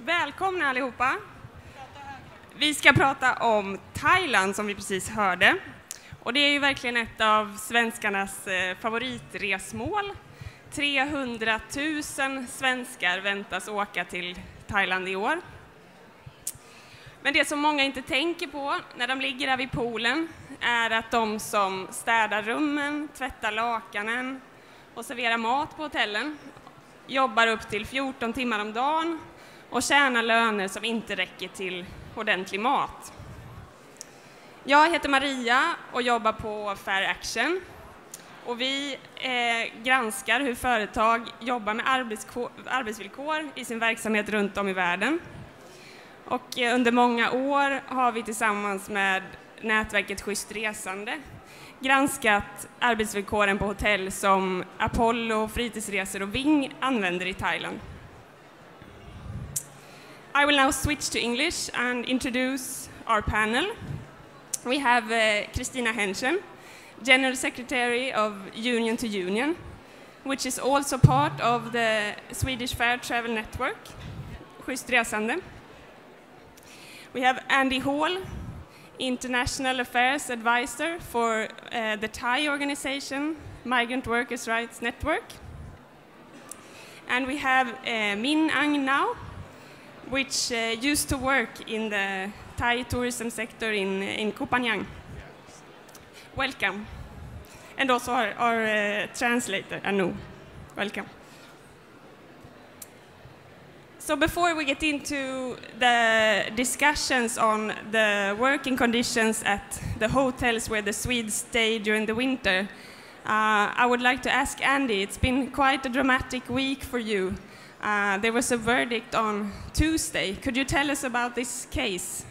Välkomna allihopa. Vi ska prata om Thailand som vi precis hörde. Och det är ju verkligen ett av svenskarnas favoritresmål. 300 000 svenskar väntas åka till Thailand i år. Men det som många inte tänker på när de ligger där vid poolen är att de som städar rummen, tvättar lakanen och serverar mat på hotellen jobbar upp till 14 timmar om dagen och tjänar löner som inte räcker till ordentlig mat. Jag heter Maria och jobbar på Fair Action. Och vi granskar hur företag jobbar med arbetsvillkor i sin verksamhet runt om i världen. Och under många år har vi tillsammans med nätverket Schysst resande granskat arbetsvillkoren på hotell som Apollo, Fritidsresor och Ving använder i Thailand. I will now switch to English and introduce our panel. We have Kristina Henschen, General Secretary of Union to Union, which is also part of the Swedish Fair Travel Network, Schysst resande. We have Andy Hall, International Affairs Advisor for the Thai organization, Migrant Workers' Rights Network. And we have Min Ang Now, which used to work in the Thai tourism sector in Koh Phangan. Welcome. And also our translator, Anu. Welcome. So before we get into the discussions on the working conditions at the hotels where the Swedes stay during the winter, I would like to ask Andy, it's been quite a dramatic week for you. There was a verdict on Tuesday. Could you tell us about this case?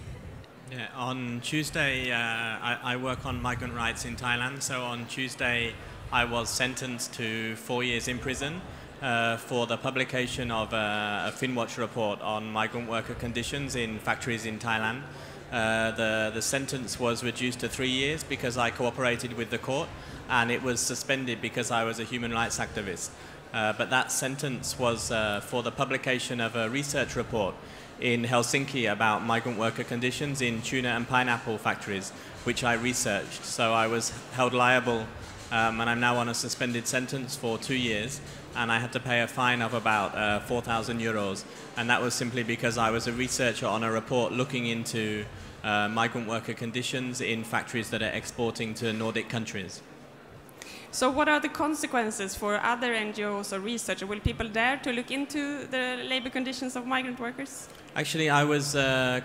Yeah, on Tuesday, I work on migrant rights in Thailand. So on Tuesday, I was sentenced to 4 years in prison for the publication of a Finwatch report on migrant worker conditions in factories in Thailand. The sentence was reduced to 3 years because I cooperated with the court, and it was suspended because I was a human rights activist. But that sentence was for the publication of a research report in Helsinki about migrant worker conditions in tuna and pineapple factories, which I researched. So I was held liable, and I'm now on a suspended sentence for 2 years, and I had to pay a fine of about 4,000 euros. And that was simply because I was a researcher on a report looking into migrant worker conditions in factories that are exporting to Nordic countries. So what are the consequences for other NGOs or researchers? Will people dare to look into the labor conditions of migrant workers? Actually, I was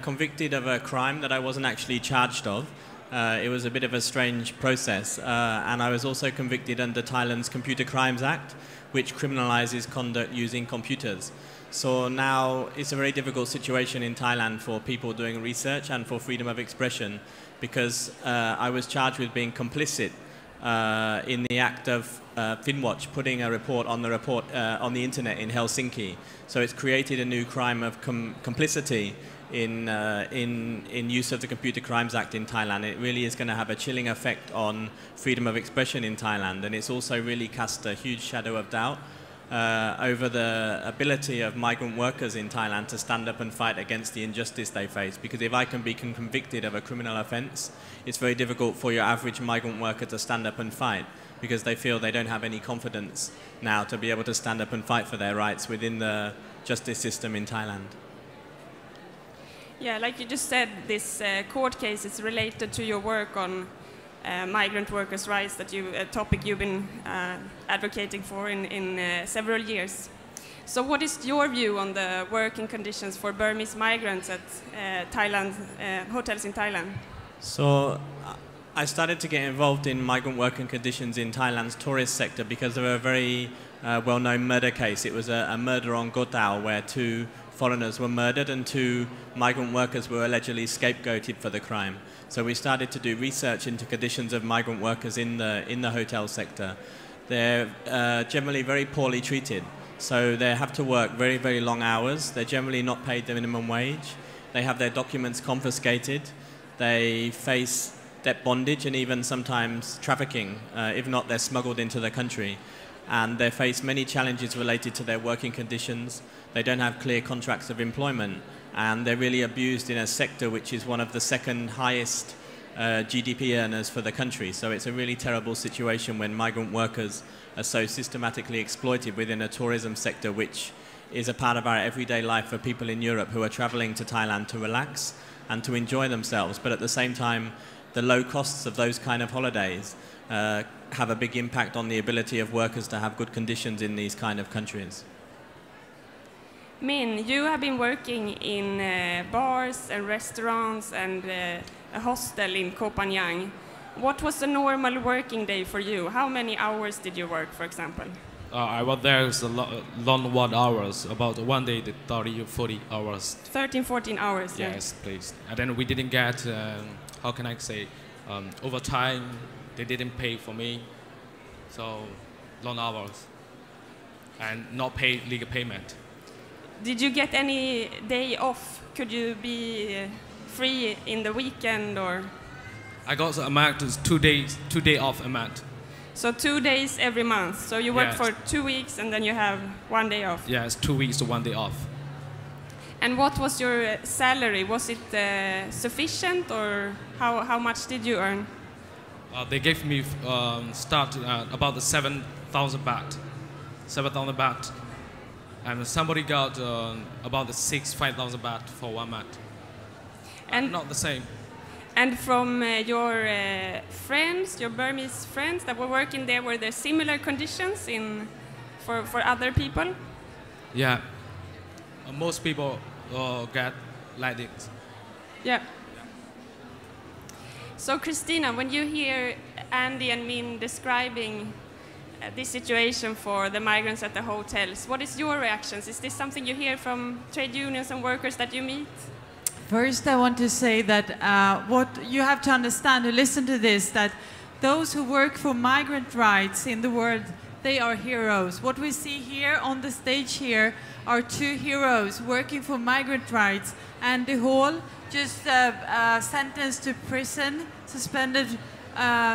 convicted of a crime that I wasn't actually charged of. It was a bit of a strange process. And I was also convicted under Thailand's Computer Crimes Act, which criminalizes conduct using computers. So now it's a very difficult situation in Thailand for people doing research and for freedom of expression, because I was charged with being complicit in the act of Finwatch putting a report on the internet in Helsinki. So it's created a new crime of complicity in use of the Computer Crimes Act in Thailand. It really is going to have a chilling effect on freedom of expression in Thailand, and it's also really cast a huge shadow of doubt over the ability of migrant workers in Thailand to stand up and fight against the injustice they face. Because if I can be convicted of a criminal offence, it's very difficult for your average migrant worker to stand up and fight, because they feel they don't have any confidence now to be able to stand up and fight for their rights within the justice system in Thailand. Yeah, like you just said, this court case is related to your work on migrant workers' rights, a topic you've been advocating for in several years. So what is your view on the working conditions for Burmese migrants at hotels in Thailand? So I started to get involved in migrant working conditions in Thailand's tourist sector because of a very well-known murder case. It was a murder on Koh Tao where 2 foreigners were murdered and 2 migrant workers were allegedly scapegoated for the crime. So we started to do research into conditions of migrant workers in the hotel sector. They're generally very poorly treated. So they have to work very, very long hours. They're generally not paid the minimum wage. They have their documents confiscated. They face debt bondage and even sometimes trafficking. If not, they're smuggled into the country. and they face many challenges related to their working conditions. They don't have clear contracts of employment, and they're really abused in a sector which is one of the second highest GDP earners for the country. So it's a really terrible situation when migrant workers are so systematically exploited within a tourism sector which is a part of our everyday life for people in Europe who are traveling to Thailand to relax and to enjoy themselves. But at the same time, the low costs of those kind of holidays have a big impact on the ability of workers to have good conditions in these kind of countries. Min, you have been working in bars and restaurants and a hostel in Koh Phangan. What was a normal working day for you? How many hours did you work, for example? I was there long 1 hours, about one day 30 or 40 hours. 13, 14 hours, yes, please. And then we didn't get, how can I say, overtime. They didn't pay for me, so long hours and not pay legal payment. Did you get any day off? Could you be free in the weekend or? I got the amount is 2 day off a month. So 2 days every month. So you work Yes. for 2 weeks and then you have 1 day off. Yes, 2 weeks to 1 day off. And what was your salary? Was it sufficient, or how much did you earn? They gave me start about the 7,000 baht. 7,000 baht. And somebody got about the 5,000 baht for 1 month. And not the same. And from your friends, your Burmese friends that were working there, were there similar conditions for other people? Yeah. Most people get like this. Yeah. So Kristina, when you hear Andy and Min describing this situation for the migrants at the hotels, what is your reactions? Is this something you hear from trade unions and workers that you meet? First, I want to say that what you have to understand to listen to this, that those who work for migrant rights in the world, they are heroes. What we see here on the stage here are two heroes working for migrant rights. Andy Hall, just sentenced to prison, suspended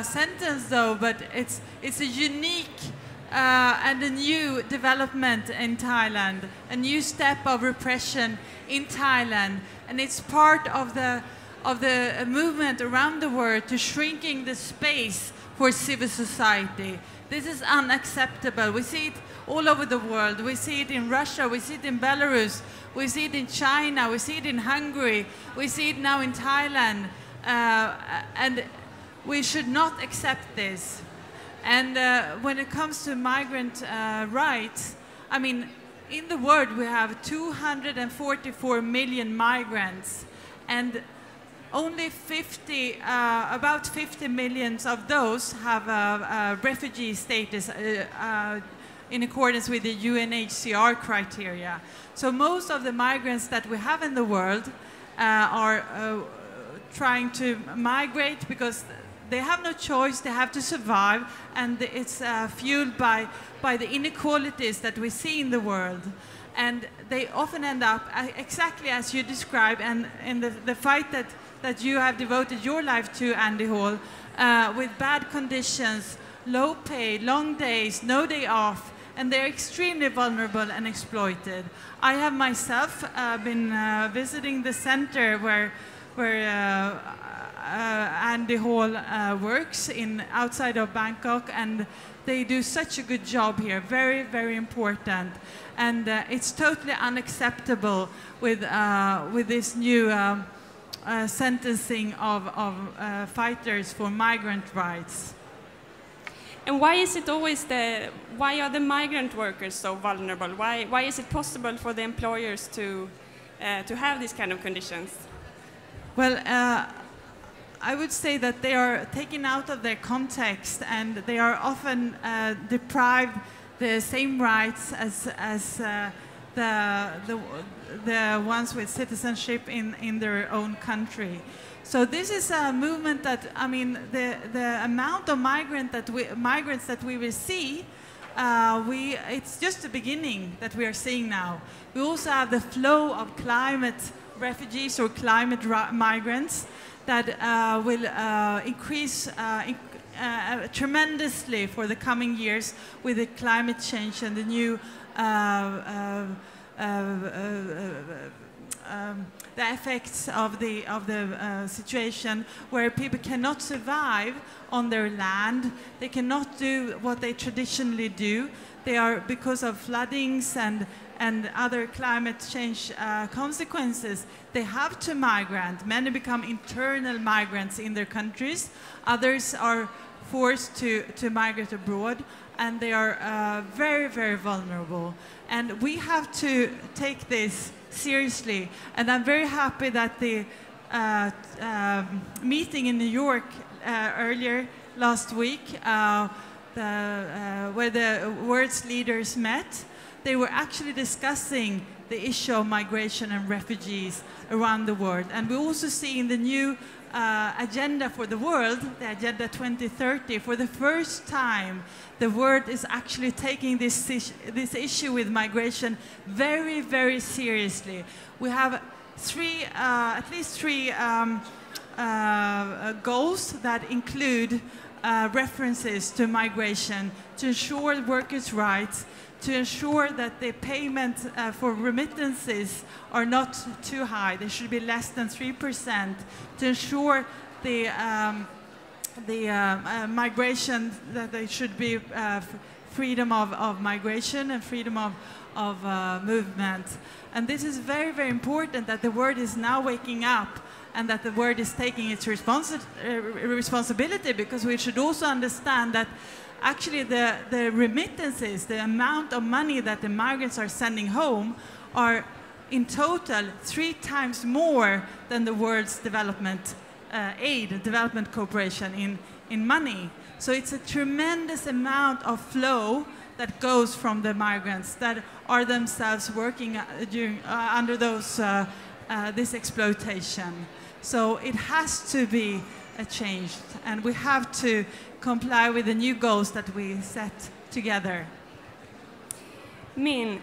sentence though, but it's a unique and a new development in Thailand, a new step of repression in Thailand, and it's part of the movement around the world to shrinking the space for civil society. This is unacceptable. We see it all over the world. We see it in Russia, we see it in Belarus, we see it in China, we see it in Hungary, we see it now in Thailand, and we should not accept this. And when it comes to migrant rights, I mean, in the world we have 244 million migrants, and only about 50 million of those have refugee status in accordance with the UNHCR criteria. So most of the migrants that we have in the world are trying to migrate because they have no choice, they have to survive, and it's fueled by the inequalities that we see in the world. And they often end up exactly as you described, and in the fight that you have devoted your life to, Andy Hall, with bad conditions, low pay, long days, no day off, and they're extremely vulnerable and exploited. I have myself been visiting the center where Andy Hall works outside of Bangkok, and they do such a good job here, very, very important. And it's totally unacceptable with this new sentencing of fighters for migrant rights. And why is it always why are the migrant workers so vulnerable? Why is it possible for the employers to have these kind of conditions? Well, I would say that they are taken out of their context, and they are often deprived the same rights as the ones with citizenship in their own country. So this is a movement that, I mean, the amount of migrants that we will see, it's just the beginning that we are seeing now. We also have the flow of climate refugees or climate migrants that will increase tremendously for the coming years with the climate change and the new the effects of the situation where people cannot survive on their land. They cannot do what they traditionally do. They are, because of floodings and other climate change consequences, they have to migrate. Many become internal migrants in their countries. Others are forced to migrate abroad, and they are very, very vulnerable. And we have to take this seriously. And I'm very happy that the meeting in New York earlier last week, where the world's leaders met, they were actually discussing the issue of migration and refugees around the world. And we also see in the new agenda for the world, the Agenda 2030, for the first time, the world is actually taking this issue with migration very, very seriously. We have at least three goals that include references to migration, to ensure workers' rights, to ensure that the payment for remittances are not too high. They should be less than 3%, to ensure the migration, that there should be freedom of migration and freedom of movement. And this is very, very important, that the world is now waking up and that the world is taking its responsibility, because we should also understand that actually the remittances, the amount of money that the migrants are sending home, are in total 3 times more than the world's development aid, development cooperation in money. So it's a tremendous amount of flow that goes from the migrants that are themselves working under this exploitation. So it has to be changed, and we have to comply with the new goals that we set together. Min,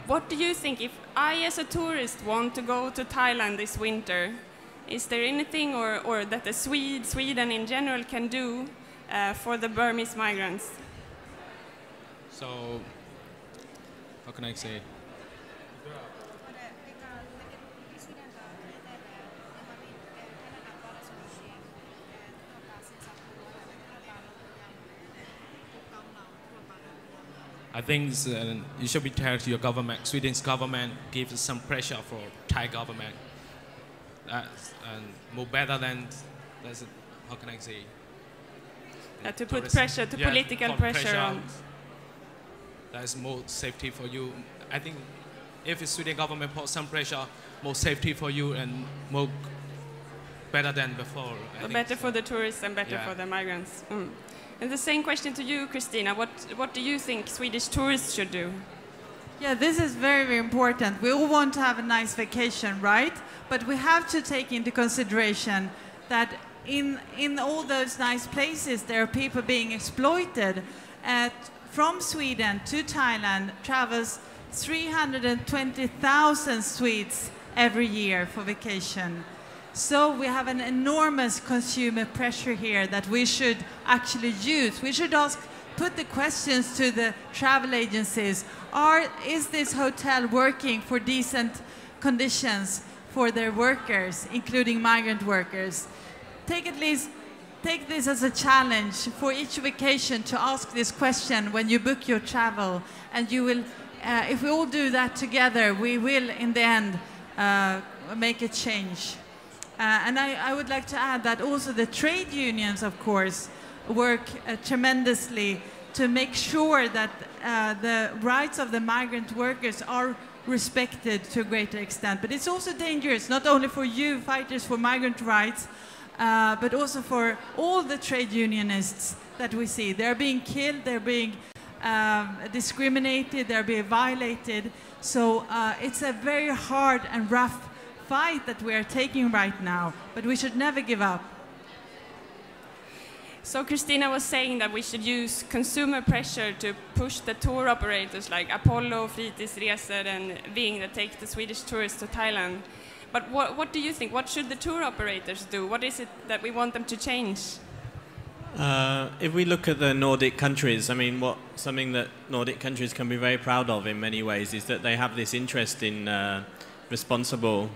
what do you think, if I as a tourist want to go to Thailand this winter, is there anything or that the Sweden in general can do for the Burmese migrants? So, how can I say? I think you should be tell to your government. Sweden's government gives some pressure for Thai government. And more better than, how can I say? To put pressure, political pressure on. That's more safety for you. I think if the Sweden government puts some pressure, more safety for you and more better than before. Better for the tourists and better for the migrants. Mm. And the same question to you, Kristina. What do you think Swedish tourists should do? Yeah, this is very, very important. We all want to have a nice vacation, right? But we have to take into consideration that in all those nice places, there are people being exploited. From Sweden to Thailand travels 320,000 Swedes every year for vacation. So we have an enormous consumer pressure here that we should actually use. We should put the questions to the travel agencies. Is this hotel working for decent conditions for their workers, including migrant workers? Take this as a challenge for each vacation to ask this question when you book your travel. And you will, if we all do that together, we will in the end make a change. And I would like to add that also the trade unions, of course, work tremendously to make sure that the rights of the migrant workers are respected to a greater extent. But it's also dangerous, not only for you fighters for migrant rights, but also for all the trade unionists that we see. They're being killed, they're being discriminated, they're being violated. So it's a very hard and rough fight that we are taking right now, but we should never give up. So Kristina was saying that we should use consumer pressure to push the tour operators like Apollo, Fritidsresor and Ving that take the Swedish tourists to Thailand. But what do you think? What should the tour operators do? What is it that we want them to change? If we look at the Nordic countries, I mean, something that Nordic countries can be very proud of in many ways is that they have this interest in responsible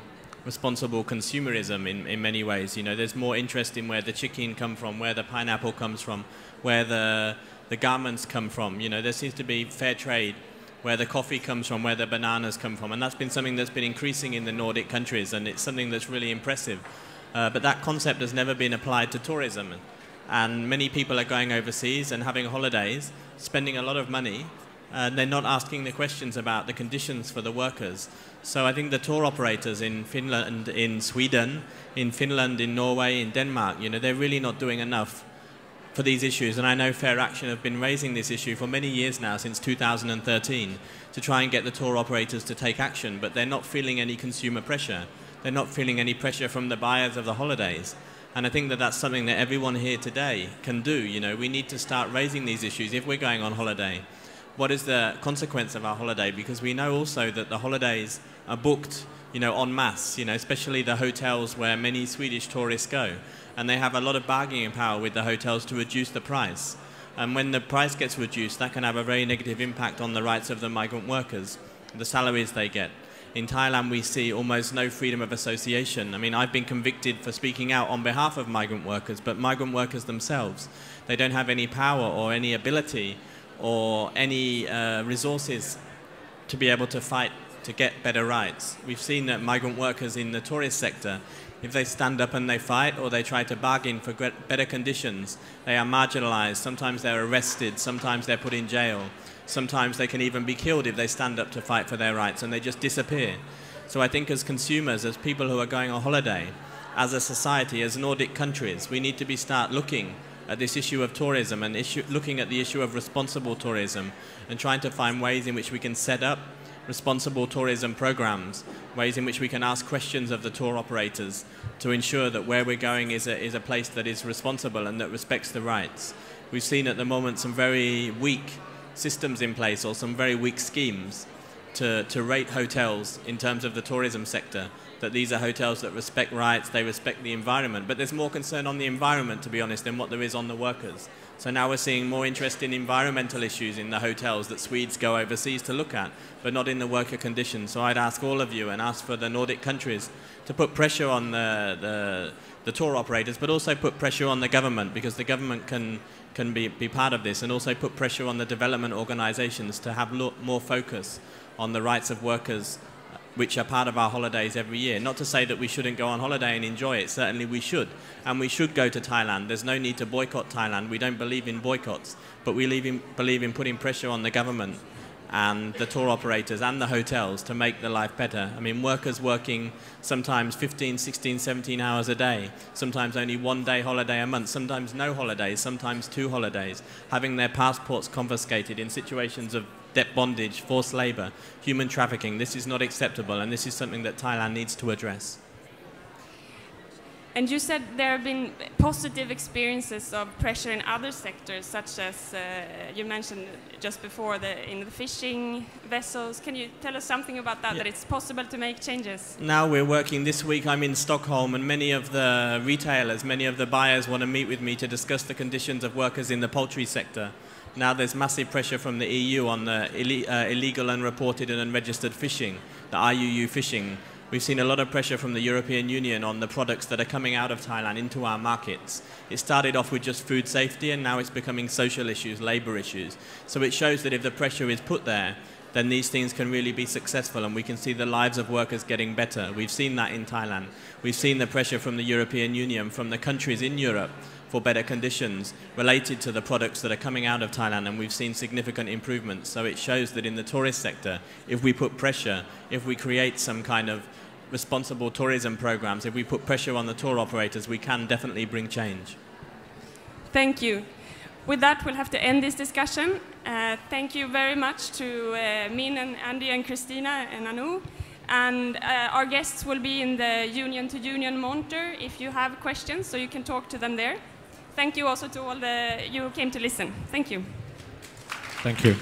consumerism in many ways. You know, there's more interest in where the chicken come from, where the pineapple comes from, where the garments come from. You know, there seems to be fair trade, where the coffee comes from, where the bananas come from, and that's been something that's been increasing in the Nordic countries, and it's something that's really impressive. But that concept has never been applied to tourism. And many people are going overseas and having holidays, spending a lot of money, and they're not asking the questions about the conditions for the workers. So I think the tour operators in Finland, in Sweden, in Finland, in Norway, in Denmark, you know, they're really not doing enough for these issues. And I know Fair Action have been raising this issue for many years now, since 2013, to try and get the tour operators to take action, but they're not feeling any consumer pressure. They're not feeling any pressure from the buyers of the holidays. And I think that that's something that everyone here today can do. You know, we need to start raising these issues if we're going on holiday. What is the consequence of our holiday? Because we know also that the holidays are booked, you know, en masse, you know, especially the hotels where many Swedish tourists go. And they have a lot of bargaining power with the hotels to reduce the price. And when the price gets reduced, that can have a very negative impact on the rights of the migrant workers, the salaries they get. In Thailand, we see almost no freedom of association. I mean, I've been convicted for speaking out on behalf of migrant workers, but migrant workers themselves, they don't have any power or any ability or any resources to be able to fight to get better rights. We've seen that migrant workers in the tourist sector, if they stand up and they fight or they try to bargain for better conditions, they are marginalized. Sometimes they're arrested, sometimes they're put in jail. Sometimes they can even be killed if they stand up to fight for their rights, and they just disappear. So I think as consumers, as people who are going on holiday, as a society, as Nordic countries, we need to start looking at this issue of tourism and looking at the issue of responsible tourism and trying to find ways in which we can set up responsible tourism programs, ways in which we can ask questions of the tour operators to ensure that where we're going is a place that is responsible and that respects the rights. We've seen at the moment some very weak systems in place, or some very weak schemes to rate hotels in terms of the tourism sector, that these are hotels that respect rights, they respect the environment, but there's more concern on the environment, to be honest, than what there is on the workers. So now we're seeing more interest in environmental issues in the hotels that Swedes go overseas to look at, but not in the worker conditions. So I'd ask all of you, and ask for the Nordic countries, to put pressure on the tour operators, but also put pressure on the government, because the government can be part of this, and also put pressure on the development organizations to have more focus on the rights of workers, which are part of our holidays every year. Not to say that we shouldn't go on holiday and enjoy it, certainly we should. And we should go to Thailand. There's no need to boycott Thailand. We don't believe in boycotts, but we believe in putting pressure on the government and the tour operators and the hotels to make the life better. I mean, workers working sometimes 15, 16, 17 hours a day, sometimes only 1 day holiday a month, sometimes no holidays, sometimes 2 holidays, having their passports confiscated in situations of debt bondage, forced labor, human trafficking. This is not acceptable, and this is something that Thailand needs to address. And you said there have been positive experiences of pressure in other sectors, such as you mentioned just before in the fishing vessels. Can you tell us something about that, that it's possible to make changes? Now we're working this week. I'm in Stockholm, and many of the retailers, many of the buyers want to meet with me to discuss the conditions of workers in the poultry sector. Now there's massive pressure from the EU on the illegal, unreported and unregistered fishing, the IUU fishing. We've seen a lot of pressure from the European Union on the products that are coming out of Thailand into our markets. It started off with just food safety, and now it's becoming social issues, labor issues. So it shows that if the pressure is put there, then these things can really be successful, and we can see the lives of workers getting better. We've seen that in Thailand. We've seen the pressure from the European Union, from the countries in Europe, for better conditions related to the products that are coming out of Thailand, and we've seen significant improvements. So it shows that in the tourist sector, if we put pressure, if we create some kind of responsible tourism programs, if we put pressure on the tour operators, we can definitely bring change. Thank you. With that, we'll have to end this discussion. Thank you very much to Min and Andy and Kristina and Anu. And our guests will be in the union-to-union monitor if you have questions, so you can talk to them there. Thank you also to all you who came to listen. Thank you. Thank you.